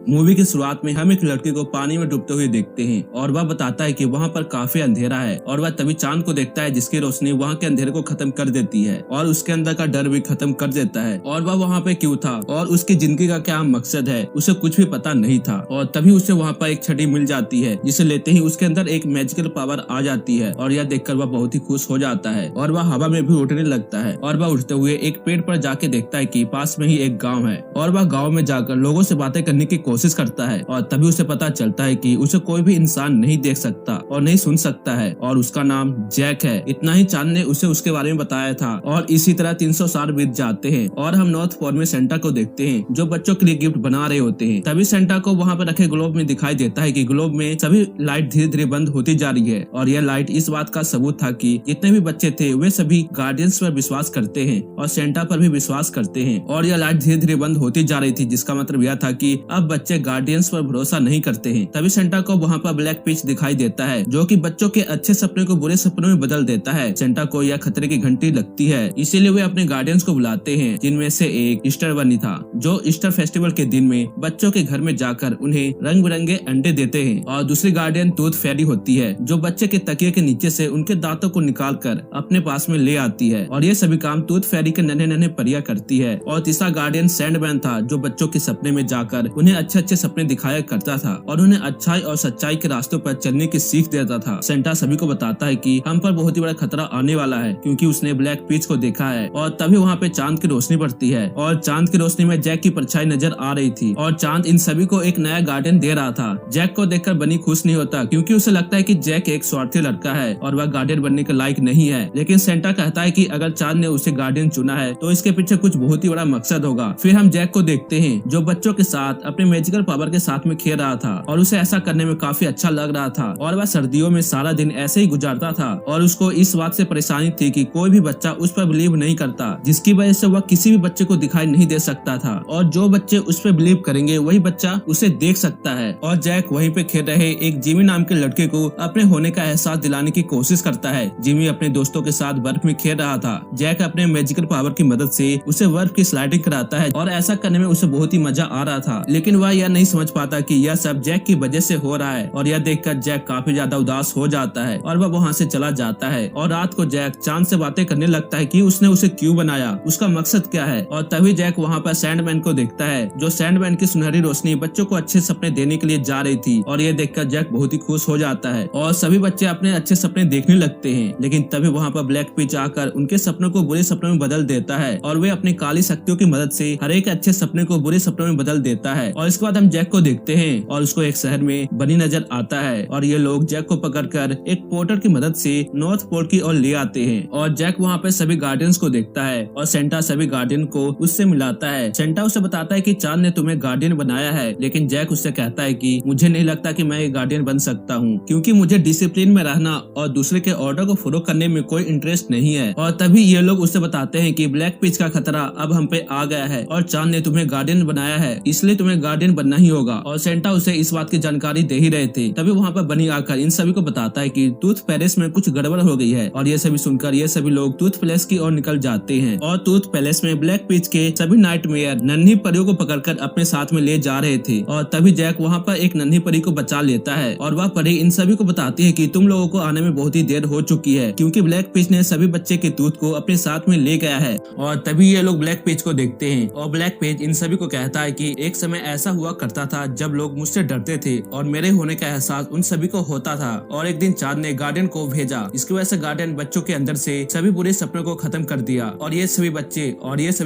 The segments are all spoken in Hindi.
मूवी की शुरुआत में हम एक लड़के को पानी में डूबते हुए देखते हैं और वह बताता है कि वहाँ पर काफी अंधेरा है और वह तभी चांद को देखता है जिसकी रोशनी वहाँ के अंधेरे को खत्म कर देती है और उसके अंदर का डर भी खत्म कर देता है और वह वहाँ पे क्यों था और उसकी जिंदगी का क्या मकसद है उसे कुछ भी पता नहीं था। और तभी उसे वहाँ पर एक छड़ी मिल जाती है जिसे लेते ही उसके अंदर एक मैजिकल पावर आ जाती है और यह देखकर वह बहुत ही खुश हो जाता है और वह हवा में भी उड़ने लगता है और वह उड़ते हुए एक पेड़ पर जाके देखता है कि पास में ही एक गाँव है और वह गाँव में जाकर लोगों से बातें करने की कोशिश करता है और तभी उसे पता चलता है कि उसे कोई भी इंसान नहीं देख सकता और नहीं सुन सकता है और उसका नाम जैक है। इतना ही चांद ने उसे उसके बारे में बताया था और इसी तरह 300 साल बीत जाते हैं और हम नॉर्थ पोल में सेंटा को देखते हैं जो बच्चों के लिए गिफ्ट बना रहे होते हैं। तभी सेंटा को वहाँ पर रखे ग्लोब में दिखाई देता है कि ग्लोब में सभी लाइट धीरे धीरे बंद होती जा रही है और यह लाइट इस बात का सबूत था कि जितने भी बच्चे थे वे सभी गार्डियंस पर विश्वास करते हैं और सेंटा पर भी विश्वास करते हैं और यह लाइट धीरे धीरे बंद होती जा रही थी जिसका मतलब यह था कि अब बच्चे गार्डियंस पर भरोसा नहीं करते हैं। तभी सेंटा को वहाँ पर ब्लैक पिच दिखाई देता है जो कि बच्चों के अच्छे सपने को बुरे सपनों में बदल देता है। सेंटा को यह खतरे की घंटी लगती है इसीलिए वे अपने गार्डियंस को बुलाते हैं जिनमें से एक ईस्टर बनी था जो ईस्टर फेस्टिवल के दिन में बच्चों के घर में जाकर उन्हें रंग बिरंगे अंडे देते हैं और दूसरी गार्डियन टूथ फेरी होती है जो बच्चे के तकिए के नीचे से उनके दांतों को निकाल कर अपने पास में ले आती है और ये सभी काम टूथ फेरी के नन्हे नन्हे परिया करती है। और तीसरा गार्डियन सैंडमैन था जो बच्चों के सपने में जाकर उन्हें अच्छे अच्छे सपने दिखाया करता था और उन्हें अच्छाई और सच्चाई के रास्तों पर चलने की सीख देता था। सेंटा सभी को बताता है कि हम पर बहुत ही बड़ा खतरा आने वाला है क्योंकि उसने ब्लैक पिच को देखा है और तभी वहाँ पे चांद की रोशनी पड़ती है और चांद की रोशनी में जैक की परछाई नजर आ रही थी और चांद इन सभी को एक नया गार्डियन दे रहा था। जैक को देखकर बनी खुश नहीं होता क्योंकि उसे लगता है कि जैक एक स्वार्थी लड़का है और वह गार्डियन बनने के लायक नहीं है, लेकिन सेंटा कहता है कि अगर चांद ने उसे गार्डियन चुना है तो इसके पीछे कुछ बहुत ही बड़ा मकसद होगा। फिर हम जैक को देखते हैं जो बच्चों के साथ अपने मैजिकल पावर के साथ में खेल रहा था और उसे ऐसा करने में काफी अच्छा लग रहा था और वह सर्दियों में सारा दिन ऐसे ही गुजारता था और उसको इस बात से परेशानी थी कि कोई भी बच्चा उस पर बिलीव नहीं करता जिसकी वजह से वह किसी भी बच्चे को दिखाई नहीं दे सकता था और जो बच्चे उस पर बिलीव करेंगे वही बच्चा उसे देख सकता है। और जैक वहीं पे खेल रहे एक जिमी नाम के लड़के को अपने होने का एहसास दिलाने की कोशिश करता है। जिमी अपने दोस्तों के साथ बर्फ में खेल रहा था। जैक अपने मैजिकल पावर की मदद से उसे बर्फ की स्लाइडिंग कराता है और ऐसा करने में उसे बहुत ही मजा आ रहा था, लेकिन वह यह नहीं समझ पाता कि यह सब जैक की वजह से हो रहा है और यह देखकर जैक काफी ज्यादा उदास हो जाता है और वह वहाँ से चला जाता है। और रात को जैक चांद से बातें करने लगता है कि उसने उसे क्यों बनाया, उसका मकसद क्या है। और तभी जैक वहाँ पर सैंडमैन को देखता है जो सैंडमैन की सुनहरी रोशनी बच्चों को अच्छे सपने देने के लिए जा रही थी और यह देखकर जैक बहुत ही खुश हो जाता है और सभी बच्चे अपने अच्छे सपने देखने लगते हैं। लेकिन तभी वहाँ पर ब्लैक पिच आकर उनके सपनों को बुरे सपनों में बदल देता है और वे अपनी काली शक्तियों की मदद से हर एक अच्छे सपने को बुरे सपनों में बदल देता है। और इसके बाद हम जैक को देखते हैं और उसको एक शहर में बनी नजर आता है और ये लोग जैक को पकड़कर एक पोर्टर की मदद से नॉर्थ पोल की ओर ले आते हैं और जैक वहाँ पे सभी गार्डियंस को देखता है और सेंटा सभी गार्डियन को उससे मिलाता है। सेंटा उसे बताता है कि चांद ने तुम्हें गार्डियन बनाया है, लेकिन जैक उससे कहता है कि मुझे नहीं लगता कि मैं एक गार्डियन बन सकता हूँ क्योंकि मुझे डिसिप्लिन में रहना और दूसरे के ऑर्डर को फॉलो करने में कोई इंटरेस्ट नहीं है। और तभी ये लोग उससे बताते हैं कि ब्लैक पिच का खतरा अब हम पे आ गया है और चांद ने तुम्हें गार्डियन बनाया है, इसलिए तुम्हें गार्डियन बनना ही होगा। और सेंटा उसे इस बात की जानकारी दे ही रहे थे। तभी वहाँ पर बनी आकर इन सभी को बताता है कि टूथ पैलेस में कुछ गड़बड़ हो गई है और ये सभी सुनकर ये सभी लोग टूथ पैलेस की ओर निकल जाते हैं और टूथ पैलेस में ब्लैक पिच के सभी नाइटमेयर नन्ही परियों को पकड़कर अपने साथ में ले जा रहे थे। और तभी जैक वहाँ पर एक नन्ही परी को बचा लेता है और वह परी इन सभी को बताती है कि तुम लोगों को आने में बहुत ही देर हो चुकी है क्योंकि ब्लैक पिच ने सभी बच्चे के टूथ को अपने साथ में ले गया है। और तभी ये लोग ब्लैक पिच को देखते हैं और ब्लैक पिच इन सभी को कहता है कि एक समय ऐसा हुआ करता था जब लोग मुझसे डरते थे और मेरे होने का एहसास उन सभी को होता था और एक दिन चांद ने गार्डियन को भेजा, इसकी वजह से गार्डियन बच्चों के अंदर से सभी बुरे सपनों को खत्म कर दिया और ये सभी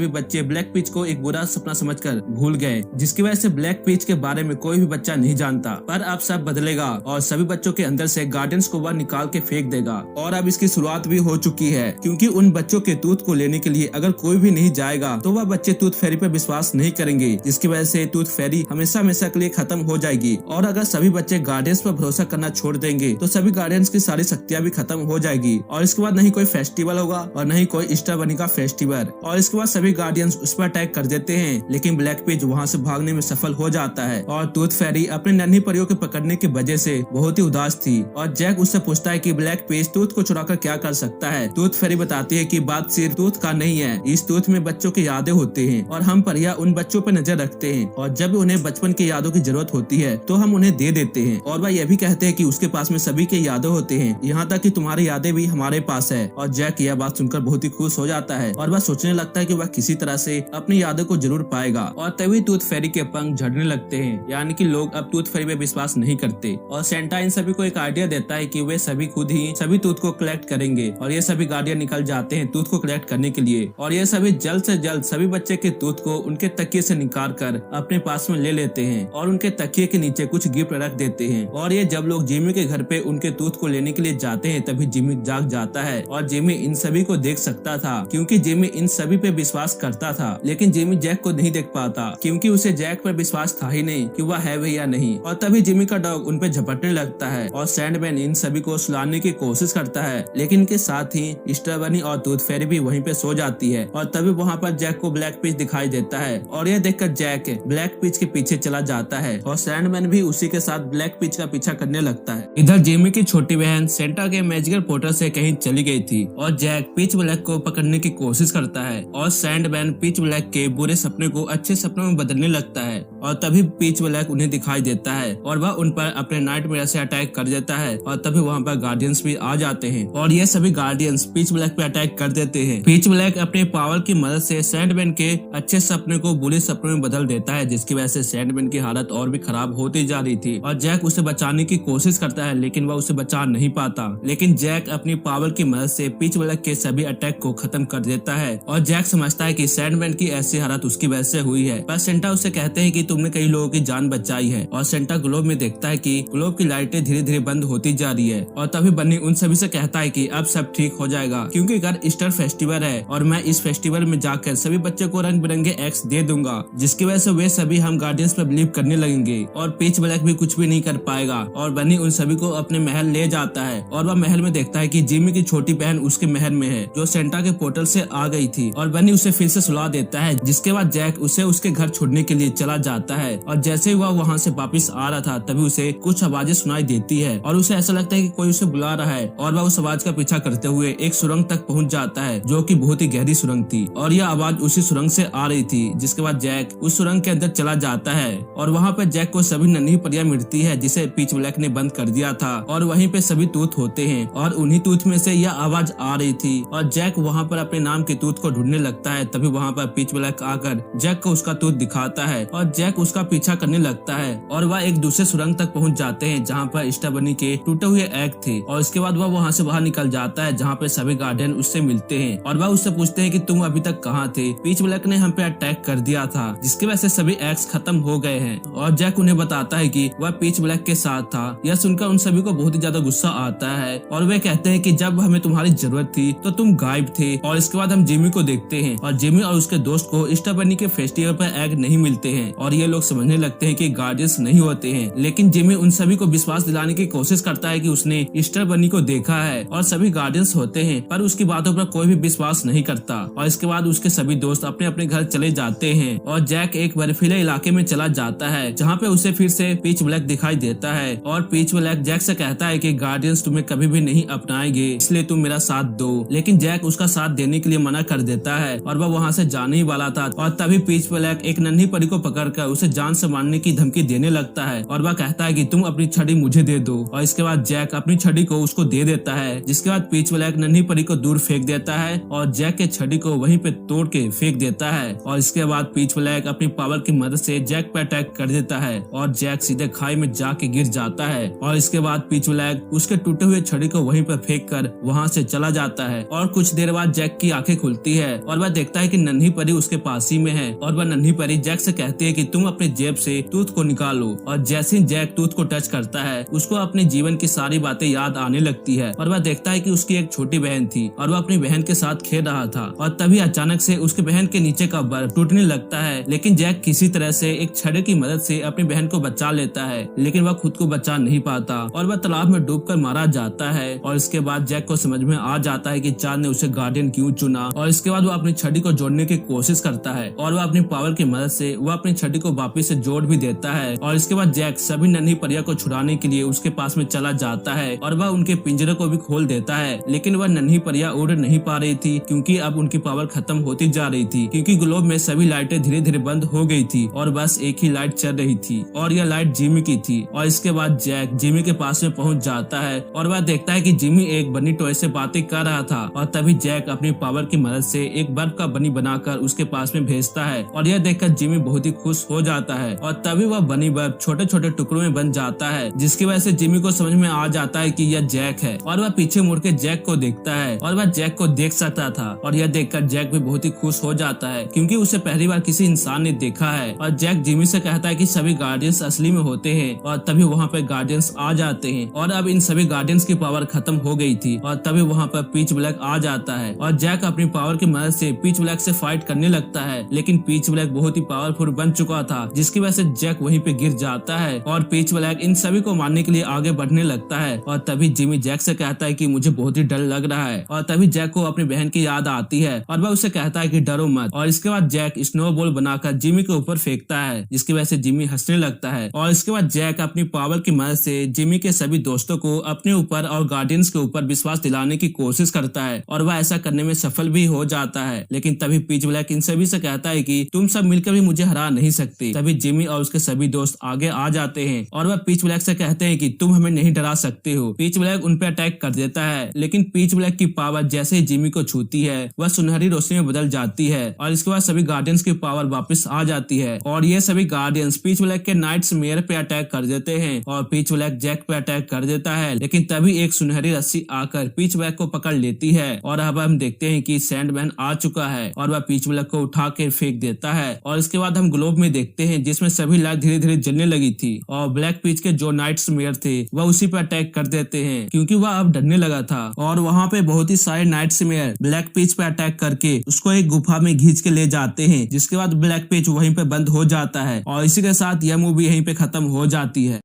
बच्चे ब्लैक पिच को एक बुरा सपना समझकर भूल गए, जिसकी वजह से ब्लैक पिच के बारे में कोई भी बच्चा नहीं जानता। पर अब सब बदलेगा और सभी बच्चों के अंदर से गार्डियंस को वह निकाल के फेंक देगा और अब इसकी शुरुआत भी हो चुकी है क्योंकि उन बच्चों के टूथ को लेने के लिए अगर कोई भी नहीं जाएगा तो वह बच्चे टूथ फेरी पर विश्वास नहीं करेंगे, जिसकी वजह से टूथ फेरी हमेशा हमेशा के लिए खत्म हो जाएगी। और अगर सभी बच्चे गार्डियंस पर भरोसा करना छोड़ देंगे तो सभी गार्डियंस की सारी शक्तियां भी खत्म हो जाएगी और इसके बाद नहीं कोई फेस्टिवल होगा और नहीं कोई ईस्टर बनी का फेस्टिवल। और इसके बाद सभी गार्डियंस उस पर अटैक कर देते हैं, लेकिन ब्लैक पिच वहाँ से भागने में सफल हो जाता है और टूथ फेरी अपने नन्ही परियों के पकड़ने की वजह से बहुत ही उदास थी। और जैक उससे पूछता है कि ब्लैक पिच टूथ को चुराकर क्या कर सकता है। टूथ फेरी बताती है कि बात सिर्फ टूथ का नहीं है, इस टूथ में बच्चों की यादें होती हैं और हम परिया उन बच्चों पर नजर रखते हैं और जब उन्हें उन्हें बचपन की यादों की जरूरत होती है तो हम उन्हें दे देते हैं। और वह यह भी कहते हैं कि उसके पास में सभी के यादें होते हैं, यहाँ तक कि तुम्हारी यादें भी हमारे पास है। और जैक यह बात सुनकर बहुत ही खुश हो जाता है और वह सोचने लगता है कि वह किसी तरह से अपनी यादों को जरूर पाएगा। और तभी टूथ फेरी के पंख झड़ने लगते हैं, यानी कि लोग अब टूथ फेरी में विश्वास नहीं करते। और सेंटा इन सभी को एक आइडिया देता है कि वे सभी खुद ही सभी टूथ को कलेक्ट करेंगे। और ये सभी गार्डियन निकल जाते हैं टूथ को कलेक्ट करने के लिए। और ये सभी जल्द से जल्द सभी बच्चे के टूथ को उनके तकिए से निकाल कर अपने पास में ले लेते हैं और उनके तकिए के नीचे कुछ गिफ्ट रख देते हैं। और ये जब लोग जिमी के घर पे उनके टूथ को लेने के लिए जाते हैं तभी जिमी जाग जाता है। और जिमी इन सभी को देख सकता था क्योंकि जिमी इन सभी पे विश्वास करता था, लेकिन जिमी जैक को नहीं देख पाता क्योंकि उसे जैक पर विश्वास था ही नहीं कि वह है भी या नहीं। और तभी जिमी का डॉग उन पे झपटने लगता है और सैंडमैन इन सभी को सुलाने की कोशिश करता है, लेकिन इनके साथ ही ईस्टर बनी और टूथ फेरी भी वहीं पे सो जाती है। और तभी वहाँ पर जैक को ब्लैक पिच दिखाई देता है और यह देखकर जैक ब्लैक पिच के पीछे चला जाता है और सैंडमैन भी उसी के साथ ब्लैक पिच का पीछा करने लगता है। इधर जिमी की छोटी बहन सेंटा के मैजिकल पोर्टल से कहीं चली गई थी और जैक पिच ब्लैक को पकड़ने की कोशिश करता है और सैंडमैन पिच ब्लैक के बुरे सपने को अच्छे सपनों में बदलने लगता है। और तभी पिच ब्लैक उन्हें दिखाई देता है और वह उन पर अपने नाइटमेयर से अटैक कर देता है। और तभी वहाँ पर गार्डियंस भी आ जाते हैं और ये सभी गार्डियंस पिच ब्लैक पे अटैक कर देते हैं। पिच ब्लैक अपने पावर की मदद से सैंडमैन के अच्छे सपने को बुरे सपनों में बदल देता है, जिसकी वजह से सैंडमैन की हालत और भी खराब होती जा रही थी। और जैक उसे बचाने की कोशिश करता है लेकिन वह उसे बचा नहीं पाता, लेकिन जैक अपनी पावर की मदद से पिच ब्लैक के सभी अटैक को खत्म कर देता है। और जैक समझता है कि सैंडमैन की ऐसी हालत उसकी वजह से हुई है। पर सेंटा उसे कहते हैं कि तुमने कई लोगों की जान बचाई है। और सेंटा ग्लोब में देखता है कि ग्लोब की लाइटें धीरे धीरे बंद होती जा रही है। और तभी बन्नी उन सभी से कहता है कि अब सब ठीक हो जाएगा क्योंकि कल ईस्टर फेस्टिवल है और मैं इस फेस्टिवल में जाकर सभी बच्चों को रंग बिरंगे एग्स दे दूंगा, जिसकी वजह से वे सभी हम गार्डियंस पर बिलीव करने लगेंगे और पिच ब्लैक भी कुछ भी नहीं कर पाएगा। और बन्नी उन सभी को अपने महल ले जाता है और वह महल में देखता है कि जिमी की छोटी बहन उसके महल में है जो सेंटा के पोर्टल से आ गई थी। और बन्नी उसे फिर से सुला देता है, जिसके बाद जैक उसे उसके घर छोड़ने के लिए चला जाता है। और जैसे ही वह वहाँ से वापस आ रहा था तभी उसे कुछ आवाजें सुनाई देती है और उसे ऐसा लगता है कि कोई उसे बुला रहा है। और वह उस आवाज का पीछा करते हुए एक सुरंग तक पहुँच जाता है जो कि बहुत ही गहरी सुरंग थी और यह आवाज उसी सुरंग से आ रही थी। जिसके बाद जैक उस सुरंग के अंदर चला जाता है और वहाँ पे जैक को सभी नन्ही परियां मिलती है जिसे पिच ब्लैक ने बंद कर दिया था। और वहीं पे सभी टूथ होते हैं और उन्हीं टूथ में से यह आवाज आ रही थी। और जैक वहाँ पर अपने नाम के टूथ को ढूंढने लगता है। तभी वहाँ पर पिच ब्लैक आकर जैक को उसका टूथ दिखाता है और जैक उसका पीछा करने लगता है और वह एक दूसरे सुरंग तक पहुँच जाते हैं जहाँ पर ईस्टर बनी के टूटे हुए एग थे। और इसके बाद वह वहाँ से बाहर निकल जाता है जहाँ पे सभी गार्डियन उससे मिलते हैं और वह उससे पूछते हैं कि तुम अभी तक कहाँ थे। पिच ब्लैक ने हम पे अटैक कर दिया था जिसकी वजह से सभी एग्स खत्म हो गए हैं। और जैक उन्हें बताता है कि वह पिच ब्लैक के साथ था। यह सुनकर उन सभी को बहुत ही ज्यादा गुस्सा आता है और वे कहते हैं कि जब हमें तुम्हारी जरूरत थी तो तुम गायब थे। और इसके बाद हम जिमी को देखते हैं और जिमी और उसके दोस्त को ईस्टर बनी के फेस्टिवल पर एग नहीं मिलते हैं और ये लोग समझने लगते हैं कि गार्डियंस नहीं होते हैं। लेकिन जिमी उन सभी को विश्वास दिलाने की कोशिश करता है कि उसने ईस्टर बनी को देखा है और सभी गार्डियंस होते हैं, पर उसकी बातों पर कोई भी विश्वास नहीं करता। और इसके बाद उसके सभी दोस्त अपने अपने घर चले जाते हैं और जैक एक बर्फीले इलाके में चला जाता है जहाँ पे उसे फिर से पिच ब्लैक दिखाई देता है। और पिच ब्लैक जैक से कहता है कि गार्डियंस तुम्हें कभी भी नहीं अपनाएंगे, इसलिए तुम मेरा साथ दो। लेकिन जैक उसका साथ देने के लिए मना कर देता है और वह वहाँ से जाने ही वाला था। और तभी पिच ब्लैक एक नन्ही परी को पकड़कर उसे जान से मारने की धमकी देने लगता है और वह कहता है कि तुम अपनी छड़ी मुझे दे दो। और इसके बाद जैक अपनी छड़ी को उसको दे देता है, जिसके बाद पिच ब्लैक नन्ही परी को दूर फेंक देता है और जैक के छड़ी को वहीं पे तोड़ के फेंक देता है। और इसके बाद पिच ब्लैक अपनी पावर की मदद से जैक पे अटैक कर देता है और जैक सीधे खाई में जाके गिर जाता है। और इसके बाद पिच ब्लैक उसके टूटे हुए छड़ी को वहीं पर फेंक कर वहाँ से चला जाता है। और कुछ देर बाद जैक की आंखें खुलती है और वह देखता है कि नन्ही परी उसके पास ही में है। और वह नन्ही परी जैक से कहती है कि तुम अपने जेब से टूथ को निकालो। और जैसे ही जैक टूथ को टच करता है उसको अपने जीवन की सारी बातें याद आने लगती है और वह देखता है कि उसकी एक छोटी बहन थी और वह अपनी बहन के साथ खेल रहा था। और तभी अचानक से उसकी बहन के नीचे का बर्फ टूटने लगता है, लेकिन जैक किसी तरह से एक छड़े की मदद से अपनी बहन को बचा लेता है, लेकिन वह खुद को बचा नहीं पाता और वह तालाब में डूबकर मारा जाता है। और इसके बाद जैक को समझ में आ जाता है कि चांद ने उसे गार्डियन क्यों चुना। और इसके बाद वो अपनी छड़ी को जोड़ने की कोशिश करता है और वह अपनी पावर की मदद से वह अपनी छड़ी को वापिस से जोड़ भी देता है। और इसके बाद जैक सभी नन्ही परिया को छुड़ाने के लिए उसके पास में चला जाता है और वह उनके पिंजरे को भी खोल देता है, लेकिन वह नन्ही परिया उड़ नहीं पा रही थी क्योंकि अब उनकी पावर खत्म होती जा रही थी, क्योंकि ग्लोब में सभी लाइटें धीरे धीरे बंद हो गई थी और बस एक ही लाइट चल रही थी और यह लाइट जिमी की थी। और इसके बाद जैक जिमी के पास में पहुंच जाता है और वह देखता है कि जिमी एक बनी टॉय से बातें कर रहा था और तभी जैक अपनी पावर की मदद से एक बर्फ का बनी बनाकर उसके पास में भेजता है और यह देखकर जिमी बहुत ही खुश हो जाता है और तभी वह बनी बर्फ छोटे छोटे टुकड़ों में बन जाता है, जिसकी वजह से जिमी को समझ में आ जाता है कि यह जैक है और वह पीछे मुड़ के जैक को देखता है और वह जैक को देख सकता था और यह देखकर जैक भी बहुत ही खुश हो जाता है क्योंकि उसे पहली बार किसी इंसान ने देखा है। और जैक जिमी से कहता है कि सभी गार्डियंस असली में होते हैं और तभी वहाँ पे गार्डियंस आ जाते हैं और अब इन सभी गार्डियंस की पावर खत्म हो गई थी और तभी वहाँ पर पीच ब्लैक आ जाता है और जैक अपनी पावर की मदद से पीच ब्लैक से फाइट करने लगता है, लेकिन पीच ब्लैक बहुत ही पावरफुल बन चुका था जिसकी वजह से जैक वहीं पे गिर जाता है और पीच ब्लैक इन सभी को मारने के लिए आगे बढ़ने लगता है। और तभी जिमी जैक से कहता है कि मुझे बहुत ही डर लग रहा है और तभी जैक को अपनी बहन की याद आती है और वह उसे कहता है कि डरो मत। और इसके बाद जैक स्नोबॉल बनाकर जिमी के ऊपर फेंकता है जिसकी वजह से जिमी हंसने लगता है और इसके बाद जैक अपनी पावर की मदद से जिमी के सभी दोस्तों को अपने ऊपर और गार्डियंस के ऊपर विश्वास दिलाने की कोशिश करता है और वह ऐसा करने में सफल भी हो जाता है। लेकिन तभी पीच ब्लैक इन सभी से कहता है कि तुम सब मिलकर भी मुझे हरा नहीं सकते। तभी जिमी और उसके सभी दोस्त आगे आ जाते हैं और वह पीच ब्लैक से कहते हैं कि तुम हमें नहीं डरा सकते हो। पीच ब्लैक उन पर अटैक कर देता है, लेकिन पीच ब्लैक की पावर जैसे ही जिमी को छूती है वह सुनहरी रोशनी में बदल जाती है और इसके बाद सभी गार्डियंस की पावर वापस आ जाती है और ये सभी गार्डियंस पीच ब्लैक के नाइट्स मेयर पे अटैक कर देते हैं और पीच ब्लैक जैक पे अटैक कर देता है। लेकिन तभी एक सुनहरी रस्सी आकर पीच ब्लैक को पकड़ लेती है और अब हम देखते हैं कि सैंडमैन आ चुका है और वह पीच ब्लैक को उठा के फेंक देता है। और इसके बाद हम ग्लोब में देखते हैं जिसमें सभी लाइट धीरे धीरे जलने लगी थी और ब्लैक पीच के जो नाइट्स मेयर थे वह उसी पे अटैक कर देते हैं क्योंकि वह अब डरने लगा था और वहाँ पे बहुत ही सारे नाइट्स मेयर ब्लैक पीच पे अटैक करके उसको एक गुफा में खींच के ले जाते हैं, जिसके बाद ब्लैक पीच वहीं पे बंद हो जाता है और इसी के साथ यह मूवी यहीं पे खत्म हो जाती है।